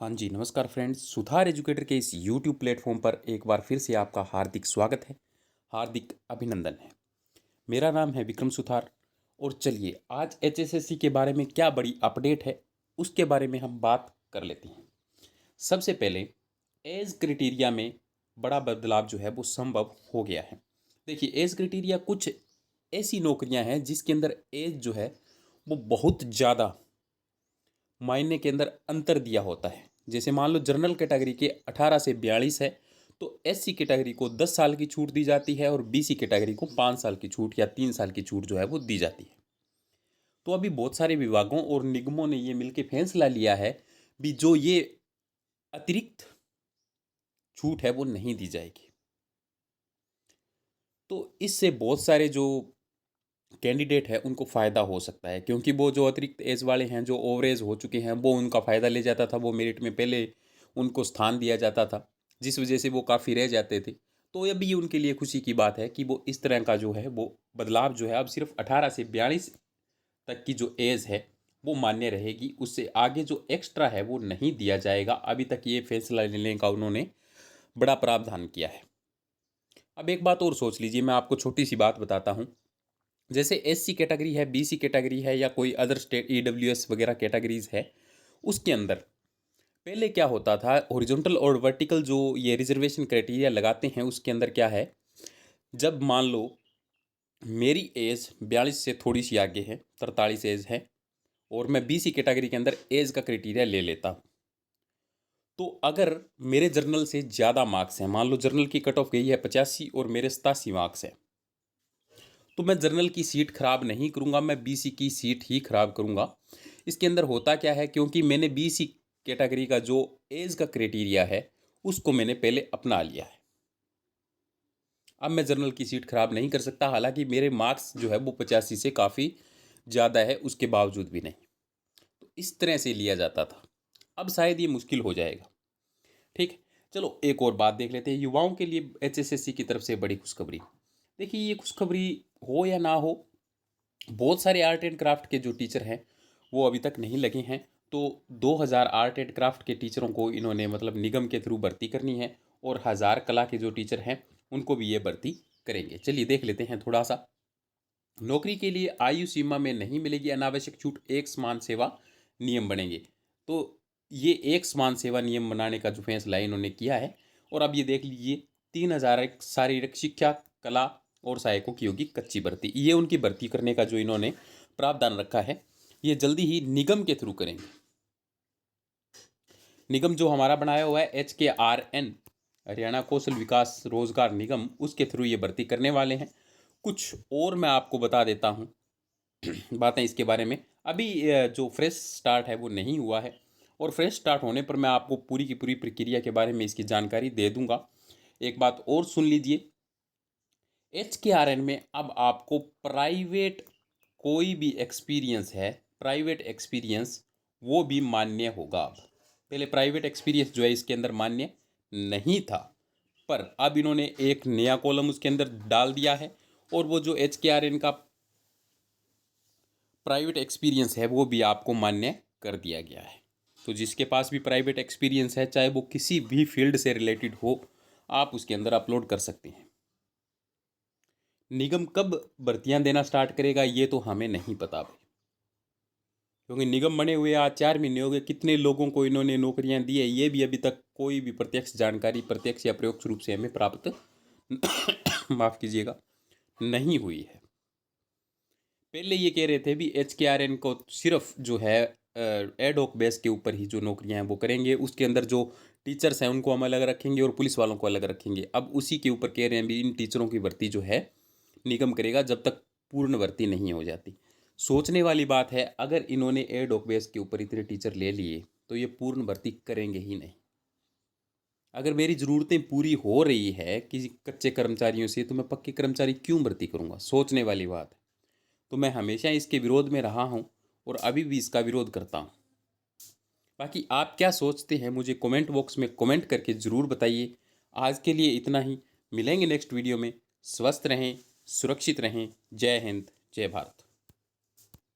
हाँ जी, नमस्कार फ्रेंड्स। सुधार एजुकेटर के इस यूट्यूब प्लेटफॉर्म पर एक बार फिर से आपका हार्दिक स्वागत है, हार्दिक अभिनंदन है। मेरा नाम है विक्रम सुथार और चलिए आज एचएसएससी के बारे में क्या बड़ी अपडेट है, उसके बारे में हम बात कर लेते हैं। सबसे पहले एज क्राइटेरिया में बड़ा बदलाव जो है वो संभव हो गया है। देखिए, एज क्राइटेरिया कुछ ऐसी नौकरियां हैं जिसके अंदर एज जो है वो बहुत ज़्यादा मायने के अंदर अंतर दिया होता है। जैसे मान लो जनरल कैटेगरी के 18 से 42 है, तो एससी कैटेगरी को 10 साल की छूट दी जाती है और बीसी कैटेगरी को 5 साल की छूट या 3 साल की छूट जो है वो दी जाती है। तो अभी बहुत सारे विभागों और निगमों ने ये मिलकर फैसला लिया है भी जो ये अतिरिक्त छूट है वो नहीं दी जाएगी। तो इससे बहुत सारे जो कैंडिडेट है उनको फ़ायदा हो सकता है, क्योंकि वो जो अतिरिक्त एज वाले हैं, जो ओवरेज हो चुके हैं, वो उनका फ़ायदा ले जाता था, वो मेरिट में पहले उनको स्थान दिया जाता था, जिस वजह से वो काफ़ी रह जाते थे। तो अभी उनके लिए खुशी की बात है कि वो इस तरह का जो है वो बदलाव जो है अब सिर्फ 18 से 42 तक की जो एज है वो मान्य रहेगी। उससे आगे जो एक्स्ट्रा है वो नहीं दिया जाएगा। अभी तक ये फैसला लेने का उन्होंने बड़ा प्रावधान किया है। अब एक बात और सोच लीजिए, मैं आपको छोटी सी बात बताता हूँ। जैसे एससी कैटेगरी है, बीसी कैटेगरी है, या कोई अदर स्टेट ईडब्ल्यूएस वगैरह कैटेगरीज है, उसके अंदर पहले क्या होता था, हॉरिजॉन्टल और वर्टिकल जो ये रिजर्वेशन क्राइटेरिया लगाते हैं उसके अंदर क्या है, जब मान लो मेरी एज 42 से थोड़ी सी आगे है, 43 एज है, और मैं बीसी कैटेगरी के अंदर एज का क्राइटेरिया ले लेता हूँ, तो अगर मेरे जर्नल से ज़्यादा मार्क्स हैं, मान लो जर्नल की कट ऑफ गई है 85 और मेरे 87 मार्क्स हैं, तो मैं जर्नल की सीट खराब नहीं करूंगा, मैं बीसी की सीट ही खराब करूंगा। इसके अंदर होता क्या है, क्योंकि मैंने बीसी कैटेगरी का जो एज का क्राइटेरिया है उसको मैंने पहले अपना लिया है। अब मैं जर्नल की सीट खराब नहीं कर सकता, हालांकि मेरे मार्क्स जो है वो 85 से काफ़ी ज़्यादा है, उसके बावजूद भी नहीं। तो इस तरह से लिया जाता था, अब शायद ये मुश्किल हो जाएगा। ठीक है, चलो एक और बात देख लेते हैं। युवाओं के लिए एचएसएससी की तरफ से बड़ी खुशखबरी। देखिए, ये खुशखबरी हो या ना हो, बहुत सारे आर्ट एंड क्राफ्ट के जो टीचर हैं वो अभी तक नहीं लगे हैं। तो 2000 आर्ट एंड क्राफ्ट के टीचरों को इन्होंने मतलब निगम के थ्रू भर्ती करनी है, और 1000 कला के जो टीचर हैं उनको भी ये भर्ती करेंगे। चलिए देख लेते हैं थोड़ा सा। नौकरी के लिए आयु सीमा में नहीं मिलेगी अनावश्यक छूट, एक समान सेवा नियम बनेंगे। तो ये एक समान सेवा नियम बनाने का जो फैसला इन्होंने किया है। और अब ये देख लीजिए, 3000 शारीरिक शिक्षा, कला और सहायकों की होगी कच्ची भर्ती। ये उनकी भर्ती करने का जो इन्होंने प्रावधान रखा है, ये जल्दी ही निगम के थ्रू करेंगे। निगम जो हमारा बनाया हुआ है HKRN, हरियाणा कौशल विकास रोजगार निगम, उसके थ्रू ये भर्ती करने वाले हैं। कुछ और मैं आपको बता देता हूँ बातें इसके बारे में। अभी जो फ्रेश स्टार्ट है वो नहीं हुआ है, और फ्रेश स्टार्ट होने पर मैं आपको पूरी की पूरी प्रक्रिया के बारे में इसकी जानकारी दे दूंगा। एक बात और सुन लीजिए, HKRN में अब आपको प्राइवेट कोई भी एक्सपीरियंस है, प्राइवेट एक्सपीरियंस वो भी मान्य होगा। अब पहले प्राइवेट एक्सपीरियंस जो है इसके अंदर मान्य नहीं था, पर अब इन्होंने एक नया कॉलम उसके अंदर डाल दिया है, और वो जो HKRN का प्राइवेट एक्सपीरियंस है वो भी आपको मान्य कर दिया गया है। तो जिसके पास भी प्राइवेट एक्सपीरियंस है, चाहे वो किसी भी फील्ड से रिलेटेड हो, आप उसके अंदर अपलोड कर सकते हैं। निगम कब भर्तियां देना स्टार्ट करेगा ये तो हमें नहीं पता भाई, क्योंकि निगम बने हुए आज 4 महीने हो गए। कितने लोगों को इन्होंने नौकरियां दी है ये भी अभी तक कोई भी प्रत्यक्ष जानकारी, प्रत्यक्ष या परोक्ष रूप से हमें प्राप्त माफ़ कीजिएगा, नहीं हुई है। पहले ये कह रहे थे भी HKRN को सिर्फ जो है एड हॉक बेस के ऊपर ही जो नौकरियां हैं वो करेंगे, उसके अंदर जो टीचर्स हैं उनको हम अलग रखेंगे और पुलिस वालों को अलग रखेंगे। अब उसी के ऊपर कह रहे हैं भी इन टीचरों की भर्ती जो है निगम करेगा जब तक पूर्ण भर्ती नहीं हो जाती। सोचने वाली बात है, अगर इन्होंने एड हॉक बेस के ऊपर इतने टीचर ले लिए तो ये पूर्ण भर्ती करेंगे ही नहीं। अगर मेरी ज़रूरतें पूरी हो रही है किसी कच्चे कर्मचारियों से, तो मैं पक्के कर्मचारी क्यों भर्ती करूँगा? सोचने वाली बात है। तो मैं हमेशा इसके विरोध में रहा हूँ और अभी भी इसका विरोध करता हूँ। बाकी आप क्या सोचते हैं मुझे कमेंट बॉक्स में कमेंट करके ज़रूर बताइए। आज के लिए इतना ही, मिलेंगे नेक्स्ट वीडियो में। स्वस्थ रहें, सुरक्षित रहें। जय हिंद, जय भारत।